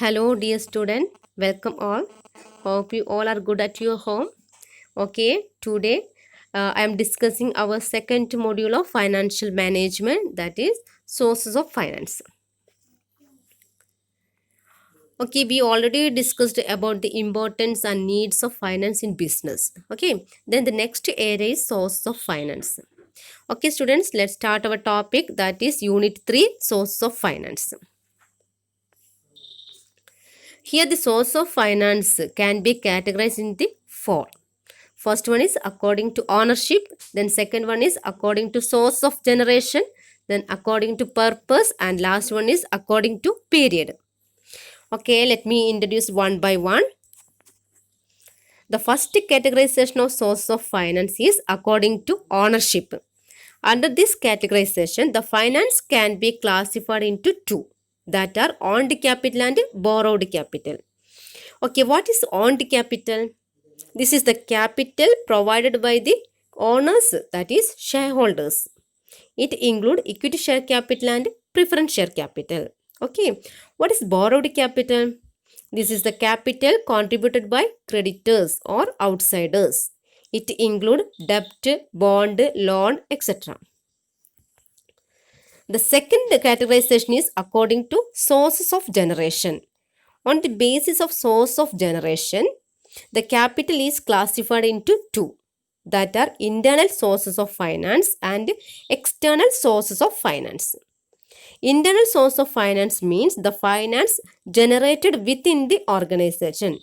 Hello, dear student. Welcome all. Hope you all are good at your home. Okay, today I am discussing our second module of financial management, that is sources of finance. Okay, we already discussed about the importance and needs of finance in business. Okay, then the next area is sources of finance. Okay, students, let's start our topic, that is Unit 3, sources of finance. Here, the source of finance can be categorized in the four. First one is according to ownership, then second one is according to source of generation, then according to purpose, and last one is according to period. Okay, let me introduce one by one. The first categorization of source of finance is according to ownership. Under this categorization, the finance can be classified into two, that are owned capital and borrowed capital. Okay, what is owned capital? This is the capital provided by the owners, that is shareholders. It includes equity share capital and preference share capital. Okay, what is borrowed capital? This is the capital contributed by creditors or outsiders. It includes debt, bond, loan, etc. The second categorization is according to sources of generation. On the basis of source of generation, the capital is classified into two, that are internal sources of finance and external sources of finance. Internal source of finance means the finance generated within the organization.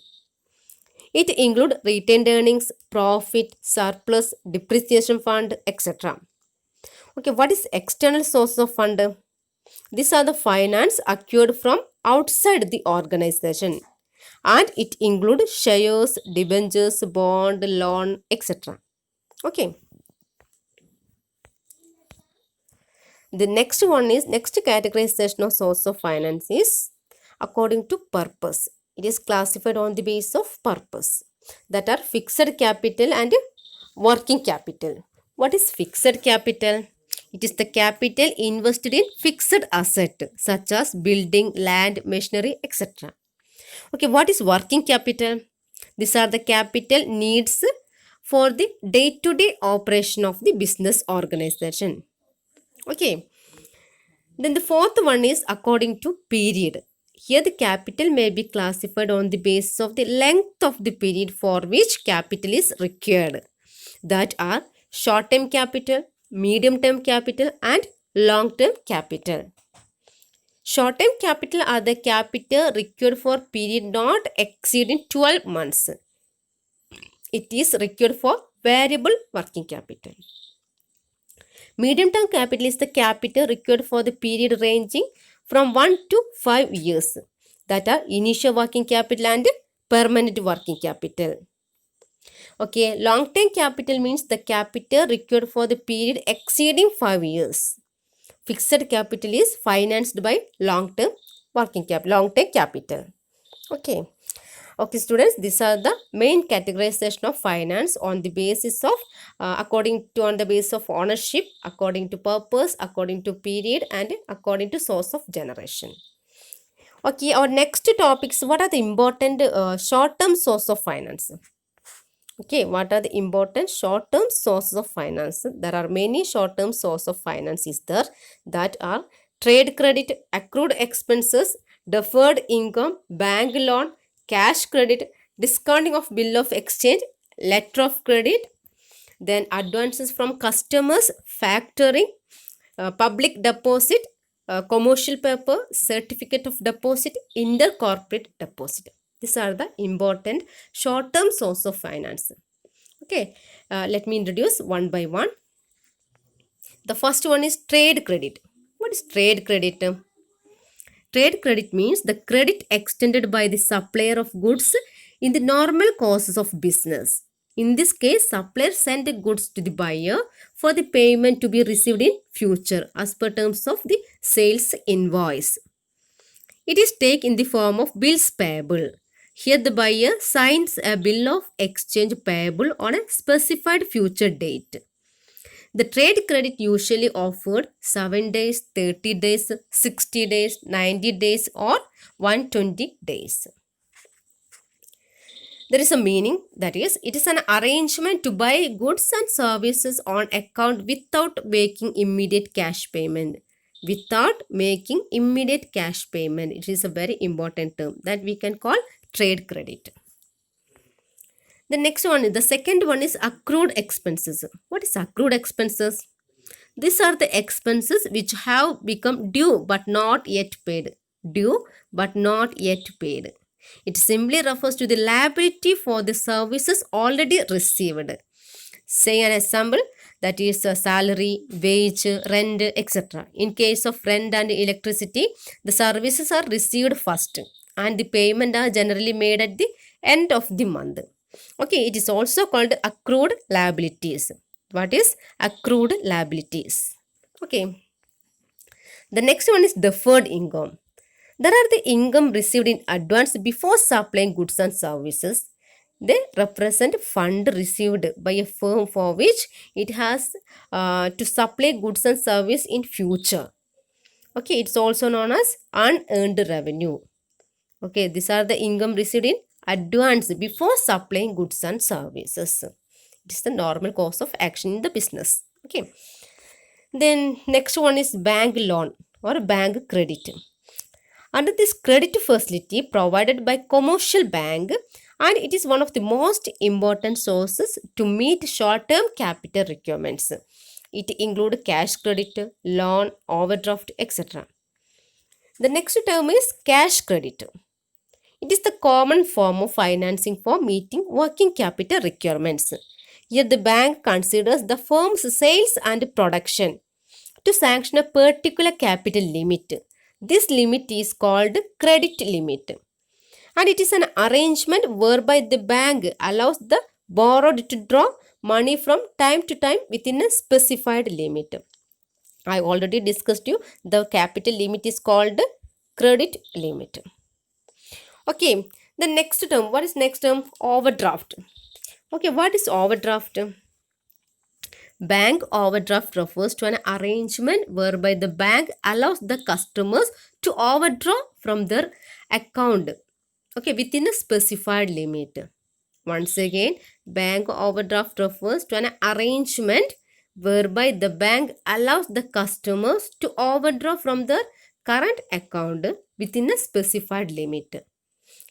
It includes retained earnings, profit, surplus, depreciation fund, etc. Okay, what is external source of fund? These are the finance acquired from outside the organization, and it includes shares, debentures, bond, loan, etc. Okay. The next one is next categorization of source of finance is according to purpose. It is classified on the basis of purpose, that are fixed capital and working capital. What is fixed capital? It is the capital invested in fixed asset such as building, land, machinery, etc. Okay, what is working capital? These are the capital needs for the day-to-day operation of the business organization. Okay. Then the fourth one is according to period. Here the capital may be classified on the basis of the length of the period for which capital is required. That are short-term capital, medium-term capital and long-term capital. Short-term capital are the capital required for period not exceeding 12 months. It is required for variable working capital. Medium-term capital is the capital required for the period ranging from 1 to 5 years. That are initial working capital and permanent working capital. Okay, long-term capital means the capital required for the period exceeding 5 years. Fixed capital is financed by long-term working capital, long-term capital. Okay. Okay, students, these are the main categorization of finance on the basis of on the basis of ownership, according to purpose, according to period, and according to source of generation. Okay, our next topics. What are the important short-term source of finance? Okay, what are the important short-term sources of finance? There are many short-term sources of finance is there, that are trade credit, accrued expenses, deferred income, bank loan, cash credit, discounting of bill of exchange, letter of credit, then advances from customers, factoring, public deposit, commercial paper, certificate of deposit, intercorporate deposit. These are the important short-term source of finance. Okay, let me introduce one by one. The first one is trade credit. What is trade credit? Trade credit means the credit extended by the supplier of goods in the normal courses of business. In this case, supplier sent the goods to the buyer for the payment to be received in future as per terms of the sales invoice. It is taken in the form of bills payable. Here the buyer signs a bill of exchange payable on a specified future date. The trade credit usually offered 7 days, 30 days, 60 days, 90 days, or 120 days. There is a meaning, that is, it is an arrangement to buy goods and services on account without making immediate cash payment. Without making immediate cash payment. It is a very important term that we can call trade credit. The next one, the second one is accrued expenses. What is accrued expenses? These are the expenses which have become due but not yet paid. Due but not yet paid. It simply refers to the liability for the services already received. Say an example, that is salary, wage, rent, etc. In case of rent and electricity, the services are received first and the payment are generally made at the end of the month. Okay, it is also called accrued liabilities. What is accrued liabilities? Okay. The next one is deferred income. There are the income received in advance before supplying goods and services. They represent fund received by a firm for which it has to supply goods and service in future. Okay, it's also known as unearned revenue. Okay, these are the income received in advance before supplying goods and services. It is the normal course of action in the business. Okay. Then next one is bank loan or bank credit. Under this credit facility provided by commercial bank, and it is one of the most important sources to meet short-term capital requirements. It includes cash credit, loan, overdraft, etc. The next term is cash credit. It is the common form of financing for meeting working capital requirements. Here the bank considers the firm's sales and production to sanction a particular capital limit. This limit is called credit limit. And it is an arrangement whereby the bank allows the borrowed to draw money from time to time within a specified limit. I already discussed you, the capital limit is called credit limit. Okay, the next term, what is next term? Overdraft. Okay, what is overdraft? Bank overdraft refers to an arrangement whereby the bank allows the customers to overdraw from their account, okay, within a specified limit. Once again, bank overdraft refers to an arrangement whereby the bank allows the customers to overdraw from their current account within a specified limit.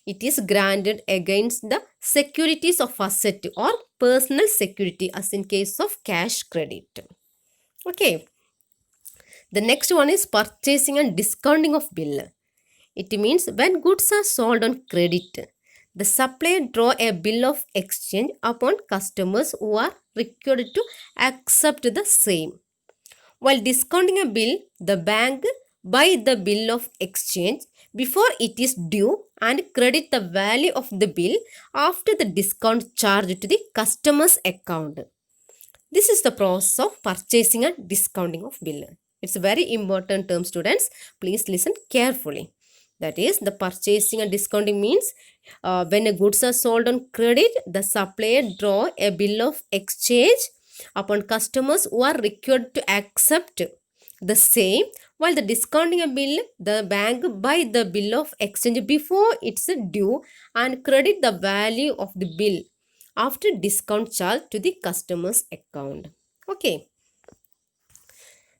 It is granted against the securities of asset or personal security, as in case of cash credit. Okay. The next one is purchasing and discounting of bill. It means when goods are sold on credit, the supplier draw a bill of exchange upon customers who are required to accept the same. While discounting a bill, the bank buy the bill of exchange before it is due and credit the value of the bill after the discount charged to the customer's account. This is the process of purchasing and discounting of bill. It's a very important term, students. Please listen carefully. That is, the purchasing and discounting means when a goods are sold on credit, the supplier draw a bill of exchange upon customers who are required to accept the same, while the discounting a bill, the bank buy the bill of exchange before it's due and credit the value of the bill after discount charge to the customer's account. Okay.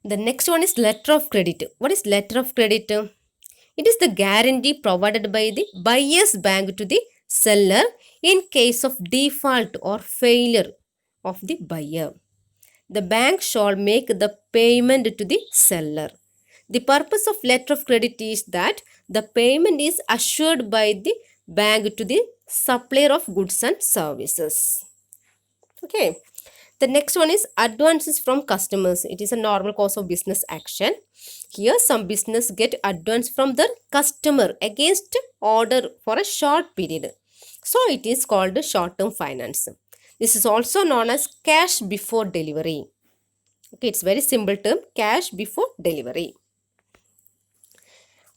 The next one is letter of credit. What is letter of credit? It is the guarantee provided by the buyer's bank to the seller in case of default or failure of the buyer. The bank shall make the payment to the seller. The purpose of letter of credit is that the payment is assured by the bank to the supplier of goods and services. Okay. The next one is advances from customers. It is a normal course of business action. Here some business get advance from the customer against order for a short period. So it is called short-term finance. This is also known as cash before delivery. Okay, it's very simple term, cash before delivery.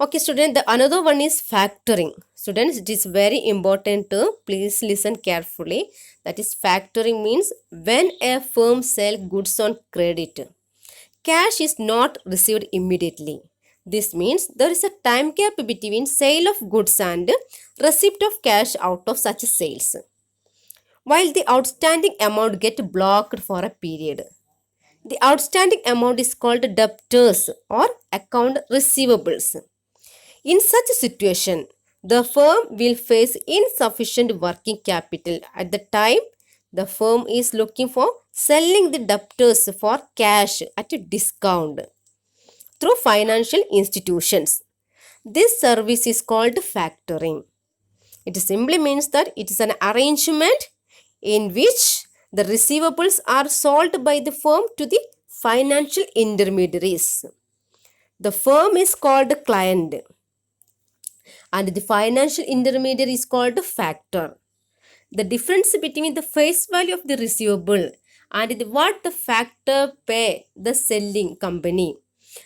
Okay, student, the another one is factoring. Students, it is very important to please listen carefully. That is, factoring means when a firm sell goods on credit, cash is not received immediately. This means there is a time gap between sale of goods and receipt of cash out of such sales, while the outstanding amount get blocked for a period. The outstanding amount is called debtors or account receivables. In such a situation, the firm will face insufficient working capital at the time the firm is looking for selling the debtors for cash at a discount through financial institutions. This service is called factoring. It simply means that it is an arrangement in which the receivables are sold by the firm to the financial intermediaries. The firm is called client and the financial intermediary is called factor. The difference between the face value of the receivable and what the factor pay the selling company,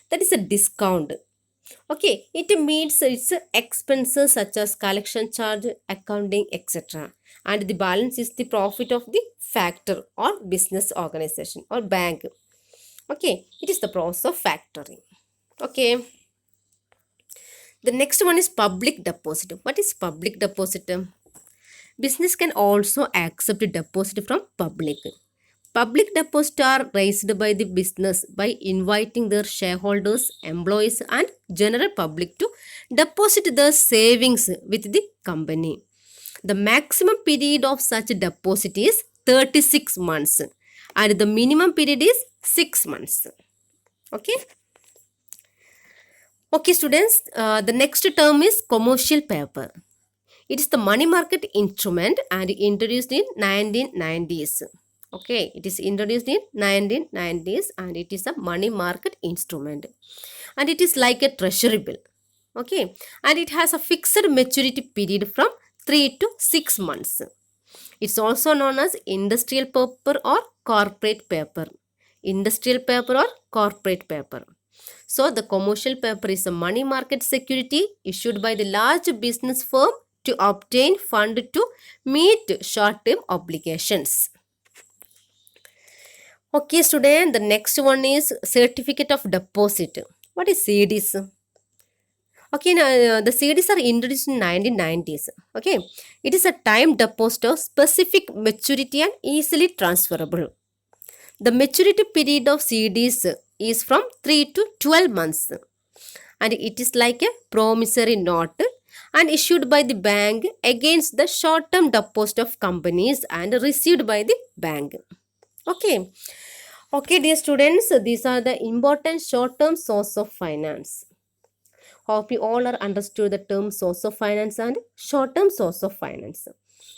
that is a discount. Okay, it means its expenses such as collection charge, accounting, etc. And the balance is the profit of the factor or business organization or bank. Okay, it is the process of factoring. Okay, the next one is public deposit. What is public deposit? Business can also accept deposit from public. Public deposits are raised by the business by inviting their shareholders, employees, and general public to deposit their savings with the company. The maximum period of such deposit is 36 months and the minimum period is 6 months. Okay. Okay, students, the next term is commercial paper. It is the money market instrument and introduced in 1990s. Okay, it is introduced in 1990s and it is a money market instrument. And it is like a treasury bill. Okay, and it has a fixed maturity period from 3 to 6 months. It's also known as industrial paper or corporate paper. Industrial paper or corporate paper. So the commercial paper is a money market security issued by the large business firm to obtain fund to meet short-term obligations. Okay, student, the next one is certificate of deposit. What is CDs? Okay, now, the CDs are introduced in 1990s. Okay, it is a time deposit of specific maturity and easily transferable. The maturity period of CDs is from 3 to 12 months and it is like a promissory note and issued by the bank against the short-term deposit of companies and received by the bank. Okay. Okay, dear students, these are the important short-term source of finance. Hope you all are understood the term source of finance and short-term source of finance.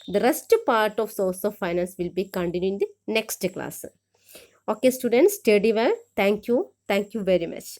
The rest part of source of finance will be continued in the next class. Okay, students, study well. Thank you. Thank you very much.